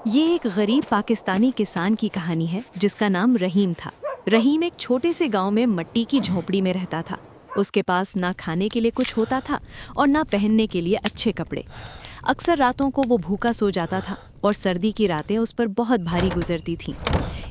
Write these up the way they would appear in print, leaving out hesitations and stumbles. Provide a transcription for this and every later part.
ये एक गरीब पाकिस्तानी किसान की कहानी है जिसका नाम रहीम था। रहीम एक छोटे से गांव में मिट्टी की झोपड़ी में रहता था। उसके पास ना खाने के लिए कुछ होता था और ना पहनने के लिए अच्छे कपड़े। अक्सर रातों को वो भूखा सो जाता था और सर्दी की रातें उस पर बहुत भारी गुजरती थीं।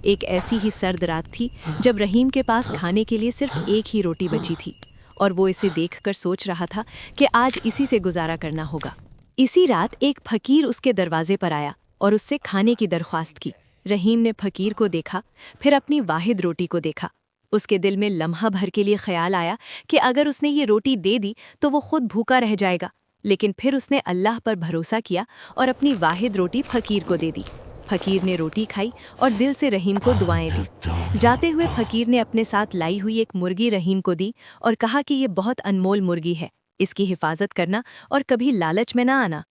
एक ऐसी ही सर्द रात थी जब रहीम के पास खाने के लिए सिर्फ एक ही रोटी बची थी और वो इसे देखकर सोच रहा था कि आज इसी से गुजारा करना होगा। इसी रात एक फकीर उसके दरवाजे पर आया और उससे खाने की दरख्वास्त की। रहीम ने फकीर को देखा, फिर अपनी वाहिद रोटी को देखा। उसके दिल में लम्हा भर के लिए ख्याल आया कि अगर उसने ये रोटी दे दी तो वो खुद भूखा रह जाएगा, लेकिन फिर उसने अल्लाह पर भरोसा किया और अपनी वाहिद रोटी फकीर को दे दी। फकीर ने रोटी खाई और दिल से रहीम को दुआएं दी। जाते हुए फकीर ने अपने साथ लाई हुई एक मुर्गी रहीम को दी और कहा कि ये बहुत अनमोल मुर्गी है, इसकी हिफाजत करना और कभी लालच में ना आना।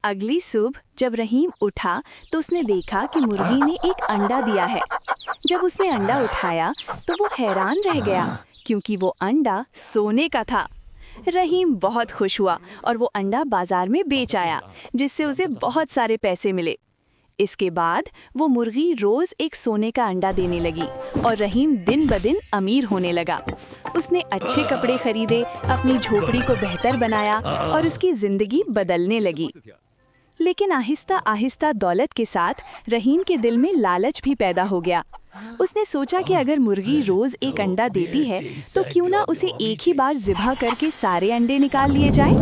अगली सुबह जब रहीम उठा तो उसने देखा कि मुर्गी ने एक अंडा दिया है। जब उसने अंडा उठाया तो वो हैरान रह गया क्योंकि वो अंडा सोने का था। रहीम बहुत खुश हुआ और वो अंडा बाजार में बेच आया, जिससे उसे बहुत सारे पैसे मिले। इसके बाद वो मुर्गी रोज एक सोने का अंडा देने लगी और रहीम दिन ब दिन अमीर होने लगा। उसने अच्छे कपड़े खरीदे, अपनी झोपड़ी को बेहतर बनाया और उसकी जिंदगी बदलने लगी। लेकिन आहिस्ता आहिस्ता दौलत के साथ रहीम के दिल में लालच भी पैदा हो गया। उसने सोचा कि अगर मुर्गी रोज एक अंडा देती है तो क्यों ना उसे एक ही बार ज़िबा करके सारे अंडे निकाल लिए जाएं।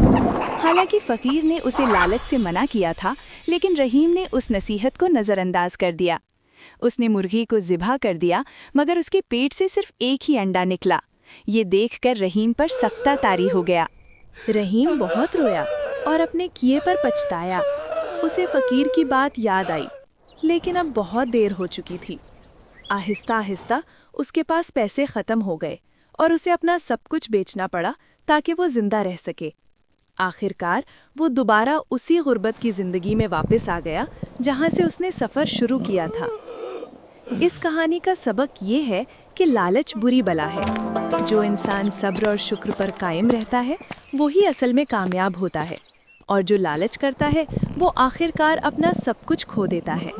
हालांकि फकीर ने उसे लालच से मना किया था, लेकिन रहीम ने उस नसीहत को नज़रअंदाज कर दिया। उसने मुर्गी को ज़िबा कर दिया, मगर उसके पेट से सिर्फ एक ही अंडा निकला। ये देखकर रहीम पर सख्ता तारी हो गया। रहीम बहुत रोया और अपने किए पर पछताया। उसे फकीर की बात याद आई, लेकिन अब बहुत देर हो चुकी थी। आहिस्ता आहिस्ता उसके पास पैसे ख़त्म हो गए और उसे अपना सब कुछ बेचना पड़ा ताकि वो जिंदा रह सके। आखिरकार वो दोबारा उसी गुर्बत की ज़िंदगी में वापस आ गया जहाँ से उसने सफ़र शुरू किया था। इस कहानी का सबक ये है कि लालच बुरी बला है। जो इंसान सब्र और शुक्र पर कायम रहता है वही असल में कामयाब होता है, और जो लालच करता है वो आखिरकार अपना सब कुछ खो देता है।